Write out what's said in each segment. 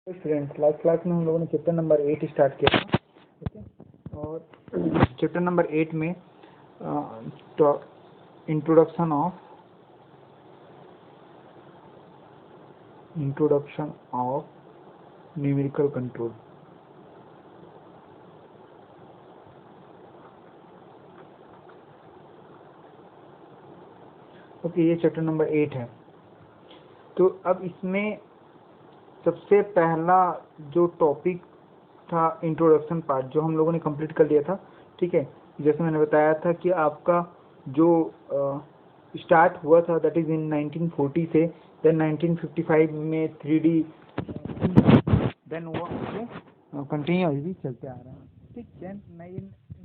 Students, last class में हम लोगों ने चैप्टर नंबर 8 स्टार्ट किया था। ओके, और चैप्टर नंबर 8 में introduction of numerical control. Okay, ये चैप्टर नंबर 8 है। तो अब इसमें सबसे पहला जो टॉपिक था इंट्रोडक्शन पार्ट, जो हम लोगों ने कंप्लीट कर लिया था। ठीक है, जैसे मैंने बताया था कि आपका जो स्टार्ट हुआ था दैट इज इन 1940 से, देन 1955 में 3D, देन वो कंटिन्यूअसली चलते आ रहा है। ठीक, देन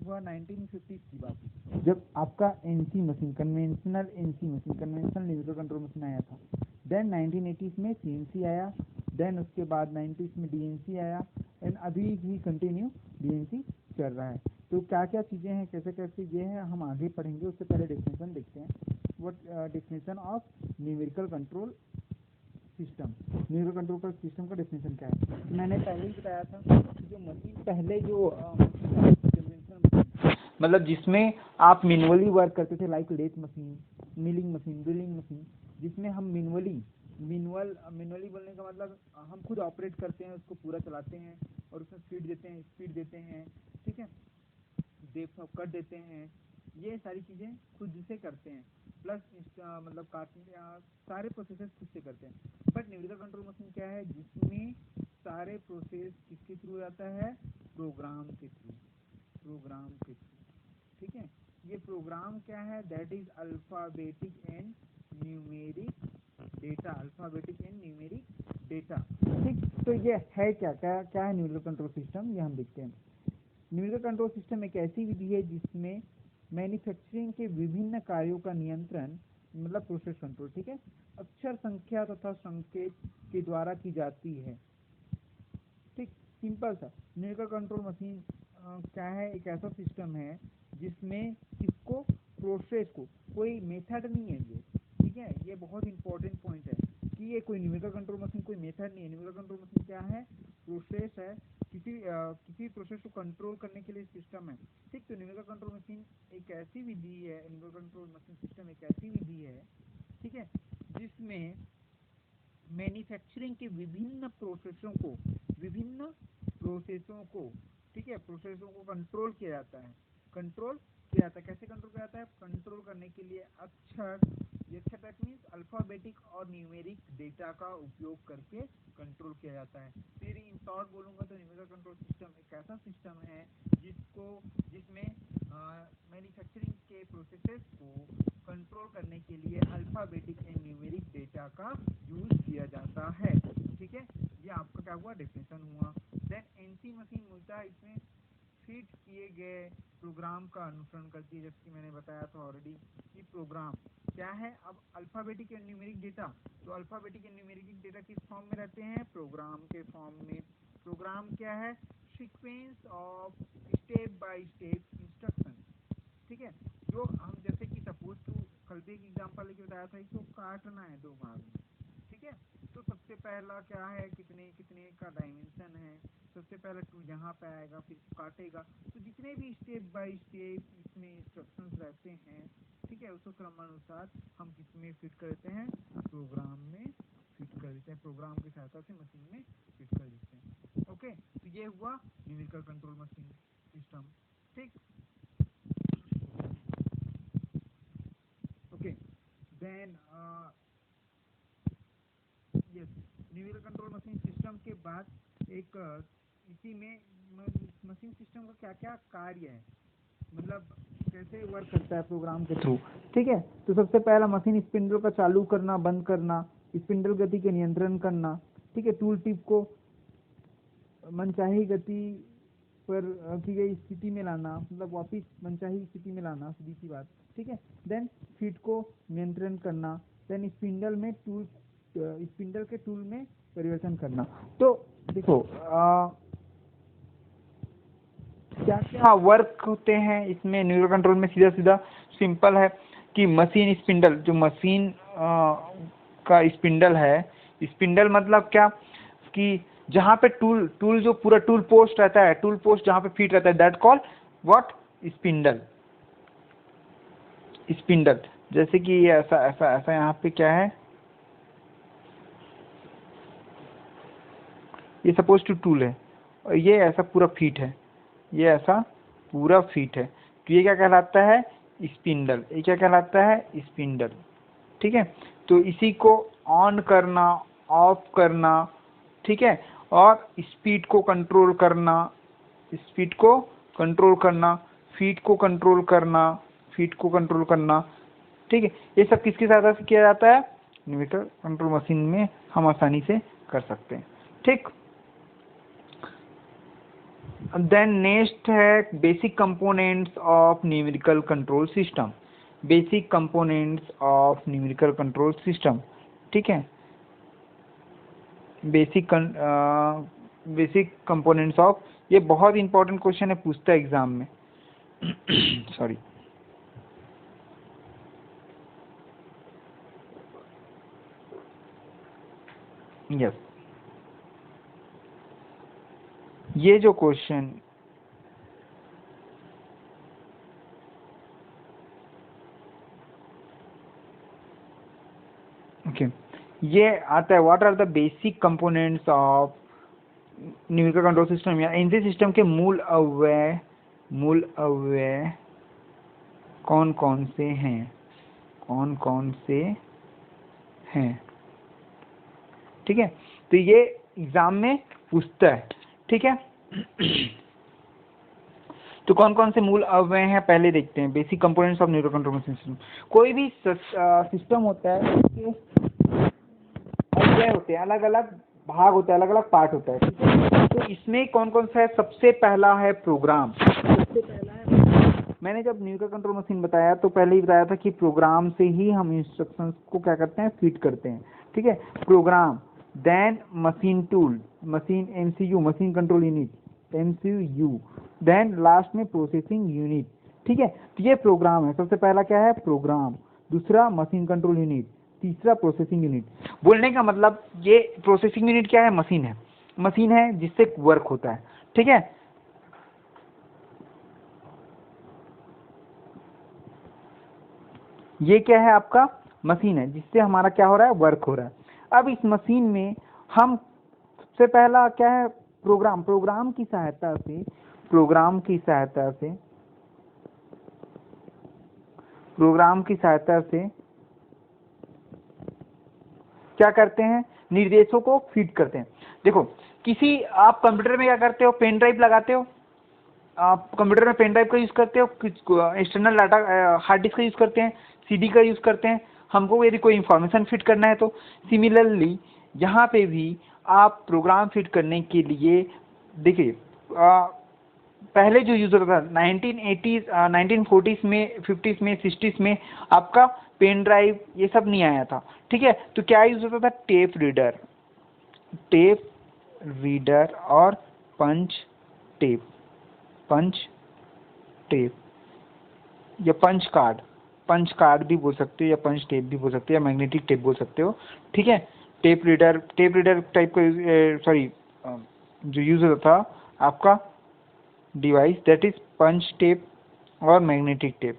हुआ 1950 की बात, जब आपका NC machine, conventional numerical control machine आया था। देन 1980s में सीएनसी आया, देन उसके बाद 90s में डीएनसी आया, एंड अभी भी कंटिन्यू डीएनसी चल रहा है। तो क्या क्या चीज़ें हैं, कैसे कैसे ये है, हम आगे पढ़ेंगे। उससे पहले डेफिनेशन देखते हैं। What definition of numerical control system. Numerical control का सिस्टम का डेफिनेशन क्या है? मैंने पहले ही बताया था कि जो मशीन पहले जो मतलब जिसमें आप मैनुअली वर्क करते थे, like lathe machine, milling machine, drilling machine, जिसमें हम मैनुअली बोलने का मतलब हम खुद ऑपरेट करते हैं, उसको पूरा चलाते हैं और उसमें स्पीड देते हैं, ठीक है, डेप्थ कट देते हैं, ये सारी चीज़ें खुद से करते हैं, प्लस मतलब काटने सारे प्रोसेसेस खुद से करते हैं। बट न्यूमेरिकल कंट्रोल मशीन क्या है, जिसमें सारे प्रोसेस किसके थ्रू जाता है? प्रोग्राम के थ्रू। ठीक है, ये प्रोग्राम क्या है? That is alphabetic and numeric data. ठीक, तो ये है क्या है न्यूमेरिकल कंट्रोल सिस्टम, ये हम देखते हैं। न्यूमेरिकल कंट्रोल सिस्टम एक ऐसी विधि है जिसमें मैन्युफैक्चरिंग के विभिन्न कार्यों का नियंत्रण, मतलब प्रोसेस कंट्रोल, ठीक है, अक्षर संख्या तथा संकेत के द्वारा की जाती है। ठीक, सिंपल सा न्यूमेरिकल कंट्रोल मशीन क्या है? एक ऐसा सिस्टम है जिसमें किसको, प्रोसेस को, कोई मेथड नहीं है ये। ठीक है, ये बहुत इंपॉर्टेंट पॉइंट है कि ये कोई न्यूमेरिकल कंट्रोल मशीन कोई मेथड नहीं है। न्यूमेरिकल कंट्रोल मशीन क्या है? प्रोसेस है, किसी प्रोसेस को कंट्रोल करने के लिए सिस्टम है। ठीक, तो न्यूमेरिकल कंट्रोल मशीन एक ऐसी विधि है, न्यूमेरिकल कंट्रोल मशीन सिस्टम एक ऐसी विधि है, ठीक है, जिसमें मैन्युफैक्चरिंग के विभिन्न प्रोसेसों को, ठीक है, प्रोसेसों को कंट्रोल किया जाता है। कैसे कंट्रोल किया जाता है? कंट्रोल करने के लिए अक्षर मीन्स अल्फाबेटिक और न्यूमेरिक डेटा का उपयोग करके कंट्रोल किया जाता है। फिर इन शॉर्ट बोलूँगा तो न्यूमेरिकल कंट्रोल सिस्टम एक ऐसा सिस्टम है जिसमें मैन्युफैक्चरिंग के प्रोसेसेस को कंट्रोल करने के लिए अल्फाबेटिक एंड न्यूमेरिक डेटा का यूज किया जाता है। ठीक है, ये आपका क्या हुआ? डेफिनेशन हुआ। देन एनसी मशीन मूलतः इसमें फीड किए गए प्रोग्राम का अनुसरण करती है, जैसे कि मैंने बताया था ऑलरेडी कि प्रोग्राम क्या है। अब अल्फाबेटिक एंड न्यूमेरिक डेटा, तो अल्फाबेटिक एंड न्यूमेरिक डेटा किस फॉर्म में रहते हैं? प्रोग्राम के फॉर्म में। प्रोग्राम क्या है? Sequence of step by step instruction. ठीक है, जो हम जैसे कि सपोज टू कल भी एक एग्जाम्पल लेके बताया था, इसको काटना है दो भाग में। ठीक है, तो सबसे पहला क्या है, कितने का डायमेंशन है, सबसे पहले 2 यहाँ पे आएगा, फिर काटेगा। तो जितने भी स्टेप बाय स्टेप इसमें इंस्ट्रक्शंस रहते हैं, ठीक है, उसको क्रमानुसार हम किसमें फिट करते हैं? प्रोग्राम में फिट कर देते हैं, प्रोग्राम की सहायता से मशीन में फिट कर देते हैं। ओके, तो ये हुआ न्यूमेरिकल कंट्रोल मशीन सिस्टम। ठीक, okay, then yes, numerical control machine system के बाद एक इसी में मशीन सिस्टम का क्या क्या कार्य है, मतलब कैसे वर्क करता है प्रोग्राम के थ्रू। ठीक है, तो सबसे पहला मशीन स्पिंडल का चालू करना, बंद करना, स्पिंडल गति के नियंत्रण करना। ठीक है, टूल टिप को मनचाही गति पर की गई स्थिति में लाना, मतलब वापिस मनचाही स्थिति में लाना, सीधी सी बात। ठीक है, देन फीट को नियंत्रण करना, देन स्पिंडल के टूल में परिवर्तन करना। तो देखो क्या क्या वर्क होते हैं इसमें न्यूमेरिकल कंट्रोल में? सीधा सिंपल है कि मशीन स्पिंडल, जो मशीन का स्पिंडल है, स्पिंडल मतलब क्या कि जहाँ पे टूल जो पूरा टूल पोस्ट रहता है, टूल पोस्ट जहाँ पे फिट रहता है, that call what, spindle. Spindle जैसे कि ये ऐसा ऐसा ऐसा यहाँ पे क्या है, ये सपोज टू टूल है और ये ऐसा पूरा फीट है, ये ऐसा पूरा फीट है, तो ये क्या कहलाता है, स्पिंडल। ये क्या कहलाता है, स्पिंडल। ठीक है, तो इसी को ऑन करना, ऑफ करना, ठीक है, और स्पीड को कंट्रोल करना, स्पीड को कंट्रोल करना, फीट को कंट्रोल करना, फीट को कंट्रोल करना, ठीक है, ये सब किसकी सहायता से किया जाता है, न्यूमेरिकल कंट्रोल मशीन में हम आसानी से कर सकते हैं। ठीक, देन नेक्स्ट है basic components of numerical control system. Basic components of numerical control system, ठीक है, बेसिक कंपोनेंट्स ऑफ, ये बहुत इंपॉर्टेंट क्वेश्चन है, पूछता है एग्जाम में। सॉरी, यस, ये जो क्वेश्चन, ओके, ये आता है what are the basic components of numerical control system, या इनसे सिस्टम के मूल अव्यय कौन कौन से हैं, कौन कौन से हैं, ठीक है, तो ये एग्जाम में पूछता है। ठीक है, तो कौन कौन से मूल अव्यय हैं पहले देखते हैं। Basic components of numerical control system, कोई भी सिस्टम होता है उसके अव्यय होते हैं, अलग अलग भाग होता है, अलग अलग पार्ट होता है, ठीक है, तो इसमें कौन कौन सा है, सबसे पहला है प्रोग्राम। सबसे पहला है, मैंने जब न्यूमेरिकल कंट्रोल मशीन बताया तो पहले ही बताया था कि प्रोग्राम से ही हम इंस्ट्रक्शंस को क्या करते हैं, फीड करते हैं। ठीक है, program, then machine tool, machine MCU, machine control unit MCU, then last में प्रोसेसिंग यूनिट। ठीक है, तो ये प्रोग्राम है, सबसे पहला क्या है, प्रोग्राम, दूसरा मशीन कंट्रोल यूनिट, तीसरा प्रोसेसिंग यूनिट। बोलने का मतलब ये प्रोसेसिंग यूनिट क्या है, मशीन है, मशीन है जिससे वर्क होता है। ठीक है, ये क्या है, आपका मशीन है जिससे हमारा क्या हो रहा है, वर्क हो रहा है। अब इस मशीन में हम सबसे पहला क्या है, प्रोग्राम, प्रोग्राम की सहायता से, प्रोग्राम की सहायता से, प्रोग्राम की सहायता से क्या करते हैं, निर्देशों को फीड करते हैं। देखो, किसी आप कंप्यूटर में क्या करते हो, पेन ड्राइव लगाते हो, आप कंप्यूटर में पेन ड्राइव का यूज करते हो, एक्सटर्नल डाटा हार्ड डिस्क का यूज करते हैं, सीडी का यूज करते हैं, हमको यदि कोई इंफॉर्मेशन फिट करना है तो। सिमिलरली यहाँ पे भी आप प्रोग्राम फिट करने के लिए, देखिए पहले जो यूज होता था 1980s 1940s में, 50s में, 60s में, आपका पेन ड्राइव ये सब नहीं आया था। ठीक है, तो क्या यूज होता था, टेप रीडर, टेप रीडर और पंच टेप, पंच टेप या पंच कार्ड, पंच कार्ड भी बोल सकते हो या पंच टेप भी बोल सकते हो या मैग्नेटिक टेप बोल सकते हो। ठीक है, टेप रीडर टाइप का, सॉरी, जो यूज होता था आपका device, that is punch tape और magnetic tape.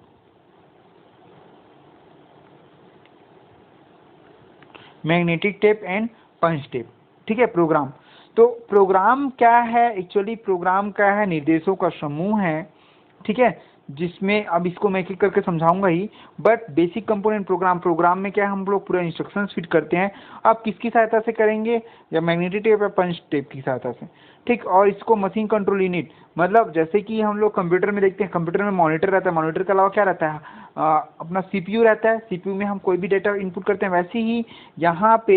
Magnetic tape and punch tape. ठीक है, प्रोग्राम, तो प्रोग्राम क्या है, एक्चुअली प्रोग्राम क्या है, निर्देशों का समूह है। ठीक है, जिसमें अब इसको मैं एक एक करके समझाऊंगा ही, but basic component program, program में क्या है, हम लोग पूरा इंस्ट्रक्शंस फिट करते हैं। आप किसकी सहायता से करेंगे, या मैग्नेटिक टेप या पंच टेप की सहायता से। ठीक, और इसको मशीन कंट्रोल यूनिट, मतलब जैसे कि हम लोग कंप्यूटर में देखते हैं, कंप्यूटर में मॉनिटर रहता है, मॉनिटर के अलावा क्या रहता है, अपना सीपीयू रहता है, सीपीयू में हम कोई भी डेटा इनपुट करते हैं, वैसे ही यहाँ पे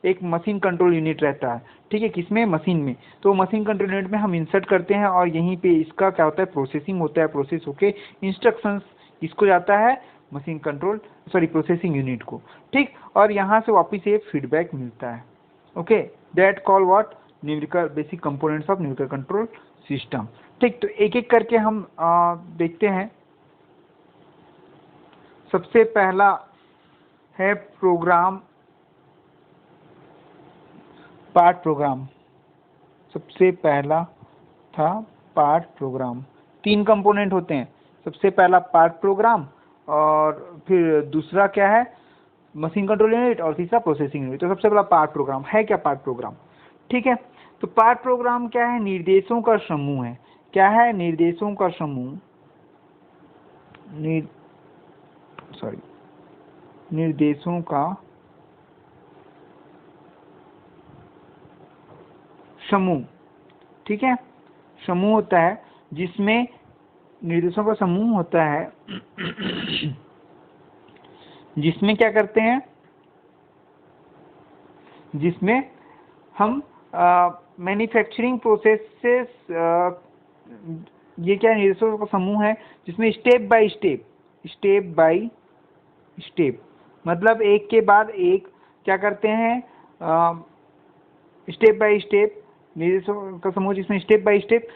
एक मशीन कंट्रोल यूनिट रहता है। ठीक है, किसमें, मशीन में, तो मशीन कंट्रोल यूनिट में हम इंसर्ट करते हैं और यहीं पे इसका क्या होता है, प्रोसेसिंग होता है, प्रोसेस होके इंस्ट्रक्शंस इसको जाता है machine control, sorry, processing unit को। ठीक, और यहाँ से वापस ये फीडबैक मिलता है। Okay, that call what, numerical basic components of numerical control system. ठीक, तो एक एक करके हम देखते हैं। सबसे पहला है प्रोग्राम, पार्ट प्रोग्राम। सबसे पहला था पार्ट प्रोग्राम। 3 कंपोनेंट होते हैं, सबसे पहला पार्ट प्रोग्राम, और फिर दूसरा क्या है मशीन कंट्रोल यूनिट, और तीसरा प्रोसेसिंग यूनिट। तो सबसे पहला पार्ट प्रोग्राम है क्या, पार्ट प्रोग्राम, ठीक है। तो पार्ट प्रोग्राम क्या है, निर्देशों का समूह है। क्या है, निर्देशों का समूह, निर्देशों का समूह, ठीक है। समूह होता है जिसमें निर्देशों का समूह होता है जिसमें क्या करते हैं, जिसमें हम मैन्युफैक्चरिंग प्रोसेसेस, ये क्या निर्देशों का समूह है जिसमें स्टेप बाय स्टेप मतलब एक के बाद एक क्या करते हैं, स्टेप बाय स्टेप निर्देशों का समूह जिसमें step by step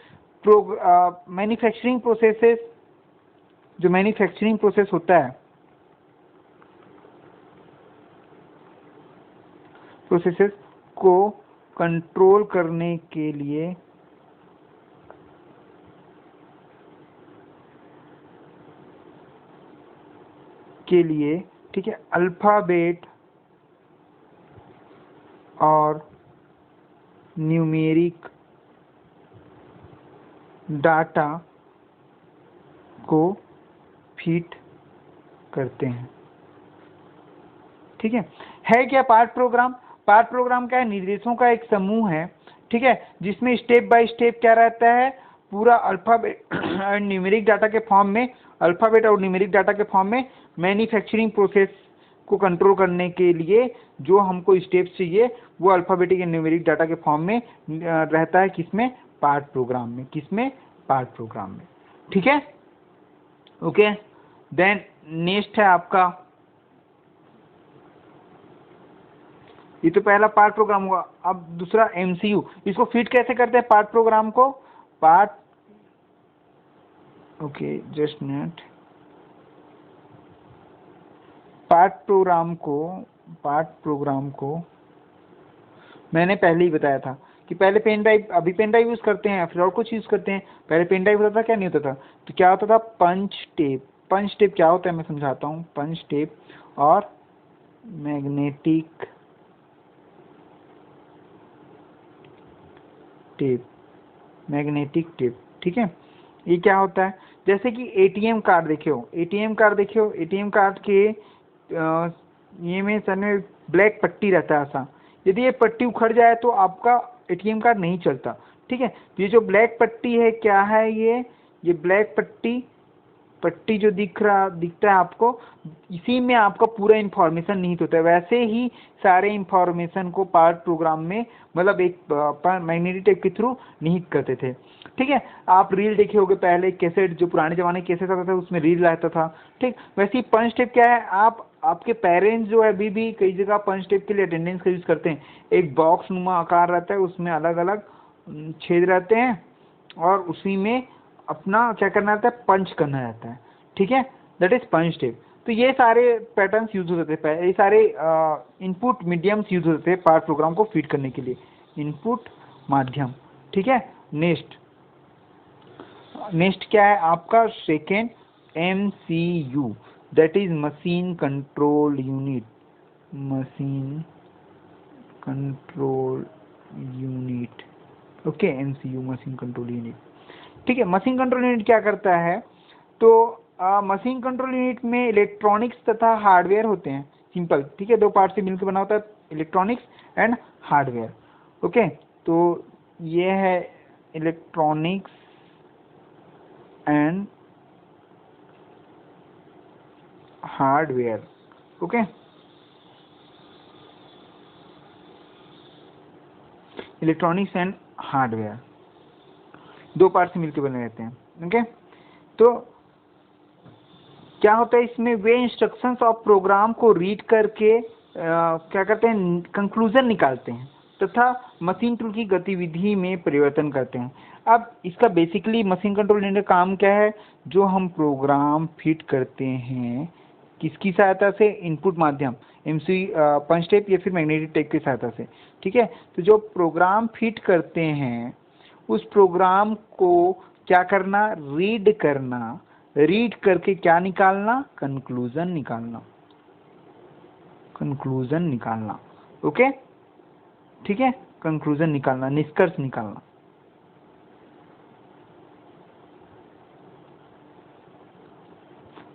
manufacturing processes, जो मैन्युफैक्चरिंग प्रोसेस होता है, प्रोसेसेस को कंट्रोल करने के लिए ठीक है, अल्फाबेट और न्यूमेरिक डाटा को फीड करते हैं, ठीक है क्या पार्ट प्रोग्राम। पार्ट प्रोग्राम क्या है, निर्देशों का एक समूह है, ठीक है, जिसमें स्टेप बाय स्टेप क्या रहता है, पूरा अल्फाबेट और न्यूमेरिक डाटा के फॉर्म में, अल्फाबेट और न्यूमेरिक डाटा के फॉर्म में मैन्युफैक्चरिंग प्रोसेस को कंट्रोल करने के लिए जो हमको स्टेप्स चाहिए वो अल्फाबेटिक एंड न्यूमेरिक डाटा के फॉर्म में रहता है, किसमें, पार्ट प्रोग्राम में, किसमें, पार्ट प्रोग्राम में, ठीक है। ओके, देन नेक्स्ट है आपका, ये तो पहला पार्ट प्रोग्राम हुआ। अब दूसरा एमसीयू, इसको फिट कैसे करते हैं पार्ट प्रोग्राम को, part, okay just minute, part programme को मैंने पहले ही बताया था कि पहले पेन ड्राइव, अभी पेन ड्राइव यूज करते हैं, फिर और कुछ यूज करते हैं। पहले पेन ड्राइव होता था, क्या नहीं होता था, तो क्या होता था, पंच टेप क्या होता है मैं समझाता हूँ। पंच टेप और मैग्नेटिक टेप, ठीक है। ये क्या होता है, जैसे कि एटीएम कार्ड देखियो, एटीएम कार्ड के ये में सर में ब्लैक पट्टी रहता है ऐसा, यदि ये पट्टी उखड़ जाए तो आपका एटीएम कार्ड नहीं चलता, ठीक है। तो ये जो ब्लैक पट्टी है क्या है, ये ब्लैक पट्टी जो दिखता है आपको, इसी में आपका पूरा इंफॉर्मेशन निहित होता है। वैसे ही सारे इंफॉर्मेशन को पार्ट प्रोग्राम में मतलब एक मैग्नेटिक टेप के थ्रू निहित करते थे, ठीक है। आप रील देखे होगे पहले, कैसेट जो पुराने जमाने कैसेट आता था उसमें रील रहता था, ठीक। वैसे ही पंच टेप क्या है, आपके पेरेंट्स जो है अभी भी कई जगह पंच टेप के लिए अटेंडेंस का यूज करते हैं। एक बॉक्स नुमा आकार रहता है, उसमें अलग अलग छेद रहते हैं और उसी में अपना क्या करना रहता है, पंच करना रहता है, ठीक है, दैट इज पंच टेप। तो ये सारे पैटर्न्स यूज होते थे, ये सारे इनपुट मीडियम्स यूज होते थे पार्ट प्रोग्राम को फीड करने के लिए, इनपुट माध्यम, ठीक है। नेक्स्ट क्या है आपका, second MCU, that is machine control unit, okay, MCU machine control unit, ठीक है। मशीन कंट्रोल यूनिट क्या करता है, तो मशीन कंट्रोल यूनिट में इलेक्ट्रॉनिक्स तथा हार्डवेयर होते हैं, सिंपल, ठीक है, 2 पार्ट से मिलकर बना होता है, इलेक्ट्रॉनिक्स एंड हार्डवेयर, ओके। तो ये है electronics and hardware, okay. Electronics and hardware 2 part से मिलकर बने रहते हैं, ओके। तो क्या होता है इसमें, वे इंस्ट्रक्शंस ऑफ प्रोग्राम को रीड करके क्या करते हैं, कंक्लूजन निकालते हैं तथा मशीन टूल की गतिविधि में परिवर्तन करते हैं। अब इसका बेसिकली मशीन कंट्रोल यूनिट का काम क्या है, जो हम प्रोग्राम फिट करते हैं किसकी सहायता से? इनपुट माध्यम एमसीयू पंच टेप या फिर मैग्नेटिक टेप की सहायता से। ठीक है, तो जो प्रोग्राम फिट करते हैं उस प्रोग्राम को क्या करना? रीड करना, रीड करके क्या निकालना? कंक्लूजन निकालना, कंक्लूजन निकालना। ओके, ठीक है, कंक्लूजन निकालना, निष्कर्ष निकालना।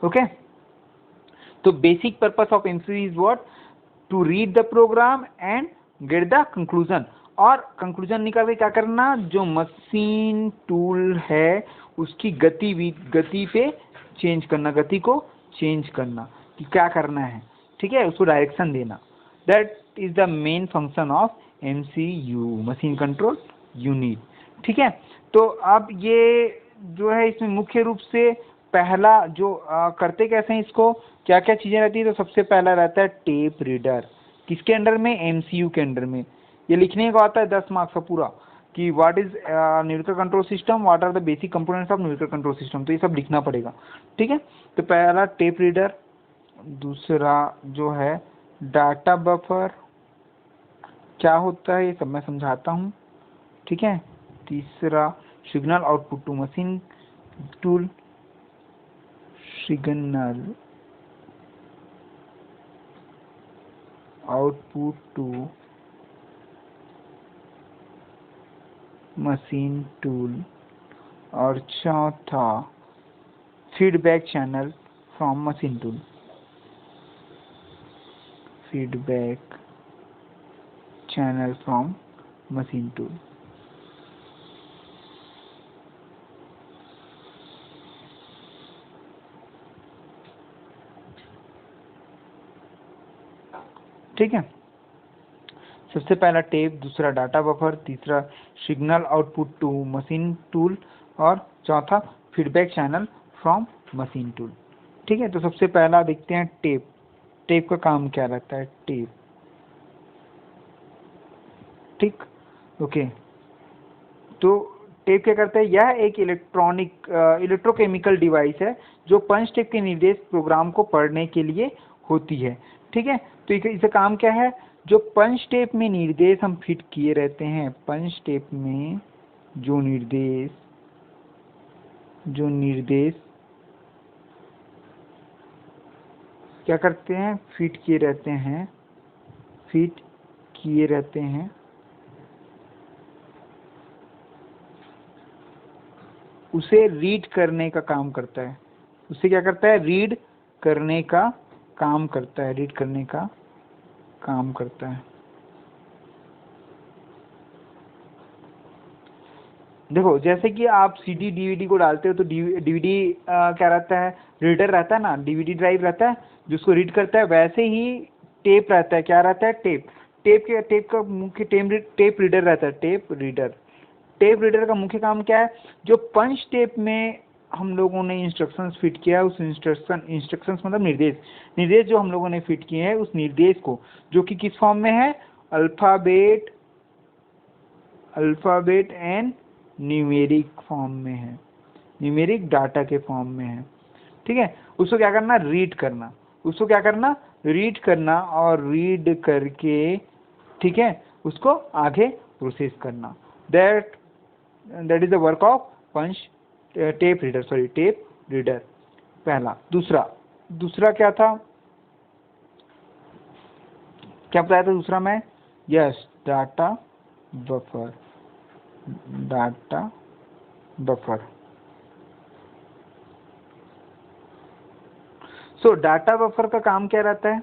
ओके, तो basic purpose of MCU is what? To read the program and get the conclusion. और कंक्लूजन निकाल के क्या करना? जो मशीन टूल है उसकी गति पे चेंज करना, गति को चेंज करना कि क्या करना है। ठीक है, उसको डायरेक्शन देना। That is the main function of MCU, machine control unit. ठीक है, तो अब ये जो है इसमें मुख्य रूप से पहला जो करते कैसे हैं इसको, क्या क्या चीजें रहती है? तो सबसे पहला रहता है टेप रीडर। किसके अंडर में? एमसीयू के अंडर में। ये लिखने को आता है 10 मार्क्स का पूरा कि what is numerical control system, what are the basic components of numerical control system. तो ये सब लिखना पड़ेगा। ठीक है, तो पहला टेप रीडर, दूसरा जो है डाटा बफर, क्या होता है ये सब मैं समझाता हूँ। ठीक है, तीसरा signal output to machine tool, signal output to machine tool, और चौथा feedback channel from machine tool, feedback channel from machine tool. ठीक है, सबसे पहला टेप, दूसरा डाटा बफर, तीसरा signal output to machine tool और चौथा feedback channel from machine tool. ठीक है, तो सबसे पहला देखते हैं टेप। टेप का काम क्या रहता है? टेप, ठीक, ओके, तो टेप क्या करता है? यह एक इलेक्ट्रोकेमिकल डिवाइस है जो पंच टेप के निर्देश प्रोग्राम को पढ़ने के लिए होती है। ठीक है, तो इसका काम क्या है? जो पंच टेप में निर्देश हम फिट किए रहते हैं, पंच टेप में जो निर्देश क्या करते हैं? फिट किए रहते हैं, उसे रीड करने का काम करता है। उसे क्या करता है? रीड करने का काम करता है, रीड करने का काम करता है। देखो, जैसे कि आप सीडी डीवीडी को डालते हो तो डीवीडी क्या रहता है? रीडर रहता है ना, डीवीडी ड्राइव रहता है जिसको रीड करता है। वैसे ही टेप रहता है, क्या रहता है? टेप। टेप का मुख्य टेप रीडर रहता है, टेप रीडर। टेप रीडर का मुख्य काम क्या है? जो पंच टेप में हम लोगों ने इंस्ट्रक्शंस फिट किया है, उस इंस्ट्रक्शंस मतलब निर्देश जो हम लोगों ने फिट किए हैं, उस निर्देश को, जो कि किस फॉर्म में है? अल्फाबेट एंड न्यूमेरिक फॉर्म में है, न्यूमेरिक डाटा के फॉर्म में है। ठीक है, उसको क्या करना? रीड करना और रीड करके, ठीक है, उसको आगे प्रोसेस करना। That is the work of tape reader. पहला। दूसरा क्या था? क्या बताया था दूसरा मैं? Yes, data buffer. सो डाटा बफर का काम क्या रहता है?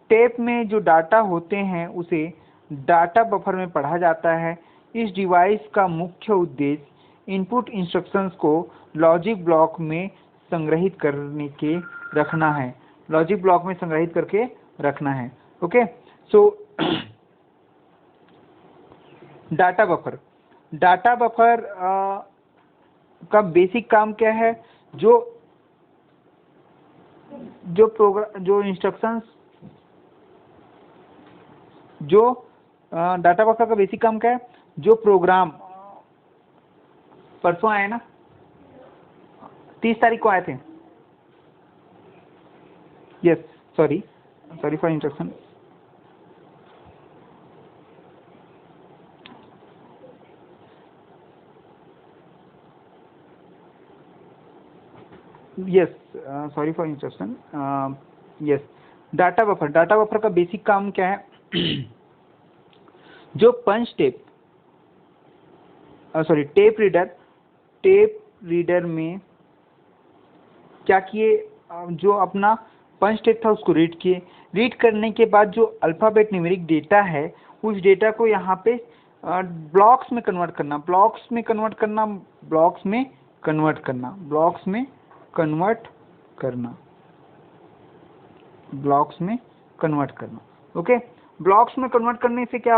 टेप में जो डाटा होते हैं उसे डाटा बफर में पढ़ा जाता है। इस डिवाइस का मुख्य उद्देश्य इनपुट इंस्ट्रक्शंस को लॉजिक ब्लॉक में संग्रहित करके रखना है। ओके, सो डाटा बफर का बेसिक काम क्या है? डाटा बफर का बेसिक काम क्या है? जो प्रोग्राम परसों आए ना, 30 तारीख को आए थे, Yes, sorry for interruption. Yes, sorry for interruption. Yes, data buffer का बेसिक काम क्या है? जो पंच टेप रीडर में क्या किए, जो अपना पंच टेप था उसको रीड करने के बाद जो अल्फ़ाबेट न्यूमेरिक डेटा है उस डेटा को यहाँ पे ब्लॉक्स में कन्वर्ट करना। ओके, ब्लॉक्स में कन्वर्ट करने से क्या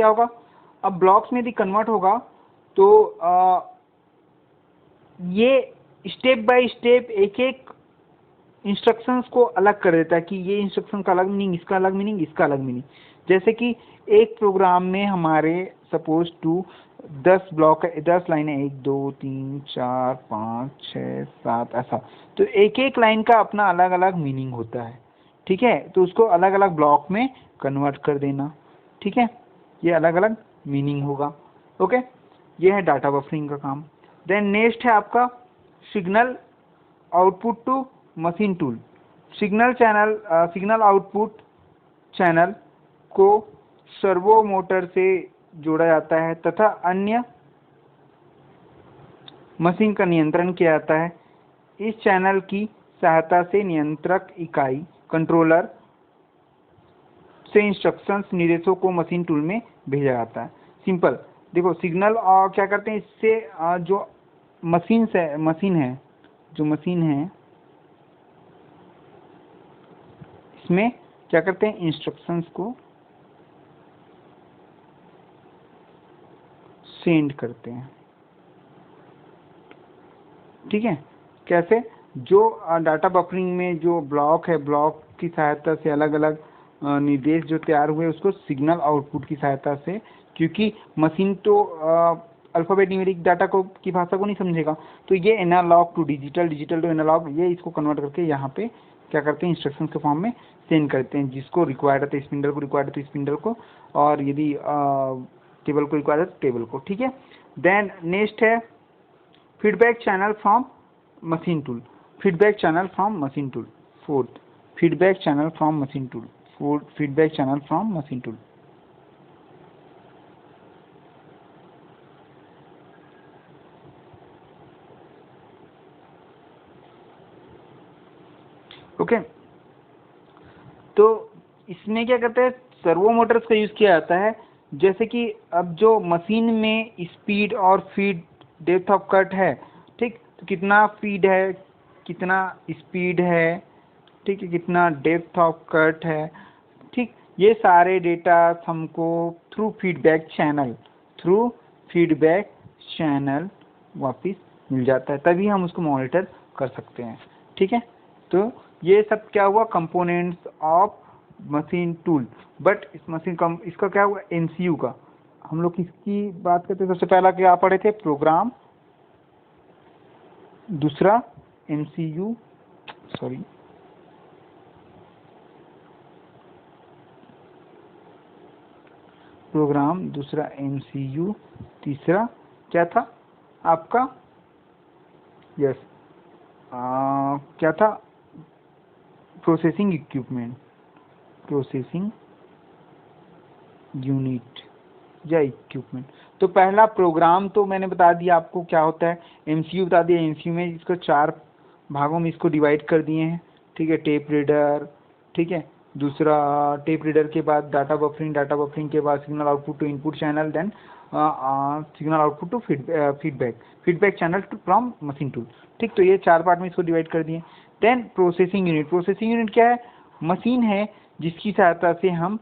होगा? अब ब्लॉक्स में यदि कन्वर्ट होगा तो ये स्टेप बाय स्टेप एक एक इंस्ट्रक्शंस को अलग कर देता है कि ये इंस्ट्रक्शन का अलग मीनिंग, इसका अलग मीनिंग, इसका अलग मीनिंग। जैसे कि एक प्रोग्राम में हमारे सपोज टू 10 ब्लॉक है, 10 लाइनें, 1 2 3 4 5 6 7 ऐसा, तो एक एक लाइन का अपना अलग अलग मीनिंग होता है। ठीक है, तो उसको अलग अलग ब्लॉक में कन्वर्ट कर देना। ठीक है, ये अलग अलग मीनिंग होगा। ओके, ये है डाटा बफरिंग का काम। देन नेक्स्ट है आपका signal output to machine tool. Signal output channel को सर्वो मोटर से जोड़ा जाता है तथा अन्य मशीन का नियंत्रण किया जाता है। इस चैनल की सहायता से नियंत्रक इकाई कंट्रोलर से इंस्ट्रक्शंस निर्देशों को मशीन टूल में भेजा जाता है। सिंपल देखो, सिग्नल क्या करते हैं, इससे जो मशीन है इसमें क्या करते हैं, इंस्ट्रक्शंस को सेंड करते हैं। ठीक है, कैसे? जो डाटा बफरिंग में जो ब्लॉक है, ब्लॉक की सहायता से अलग अलग निर्देश जो तैयार हुए उसको सिग्नल आउटपुट की सहायता से, क्योंकि मशीन तो अल्फ़ाबेट न्यूमेरिक डाटा को की भाषा को नहीं समझेगा, तो ये analog to digital, digital to analog, ये इसको कन्वर्ट करके यहाँ पे क्या करते हैं, इंस्ट्रक्शंस के फॉर्म में सेंड करते हैं। जिसको रिक्वायर्ड है तो स्पिंडल को रिक्वायर्ड है तो स्पिंडल को, और यदि टेबल को रिक्वायर्ड है तो टेबल को। ठीक है, देन नेक्स्ट है feedback channel from machine tool. Fourth, feedback channel from machine tool. Okay, तो इसमें क्या करते हैं, सर्वो मोटर्स का यूज़ किया जाता है। जैसे कि अब जो मशीन में स्पीड और फीड, डेप्थ ऑफ कट है, ठीक, तो कितना फीड है, कितना स्पीड है, ठीक है, कितना डेप्थ ऑफ कट है, ठीक, ये सारे डेटा हमको थ्रू फीडबैक चैनल वापस मिल जाता है, तभी हम उसको मॉनिटर कर सकते हैं। ठीक है, तो ये सब क्या हुआ, components of machine tool. But इसका क्या हुआ, एमसीयू का हम लोग किसकी बात करते हैं? सबसे पहला क्या पढ़े थे, प्रोग्राम, दूसरा एमसीयू, दूसरा एमसीयू, तीसरा क्या था आपका, यस, क्या था, प्रोसेसिंग यूनिट या इक्विपमेंट। तो पहला प्रोग्राम तो मैंने बता दिया आपको क्या होता है, एमसीयू बता दिया, एमसीयू में इसको 4 भागों में इसको डिवाइड कर दिए हैं। ठीक है, टेप रीडर, ठीक है, दूसरा टेप रीडर के बाद डाटा बफरिंग के बाद signal output to input channel, then signal output to feedback channel to from machine tool. ठीक, तो ये 4 पार्ट में इसको डिवाइड कर दिए। देन प्रोसेसिंग यूनिट क्या है, मशीन है जिसकी सहायता से हम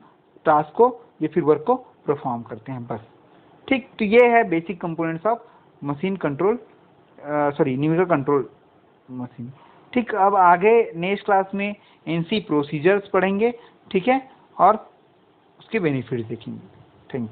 टास्क को या फिर वर्क को परफॉर्म करते हैं, बस। ठीक, तो ये है basic components of machine control, numerical control machine. ठीक, अब आगे नेक्स्ट क्लास में एनसी प्रोसीजर्स पढ़ेंगे, ठीक है, और उसके बेनिफिट्स देखेंगे। Thank you.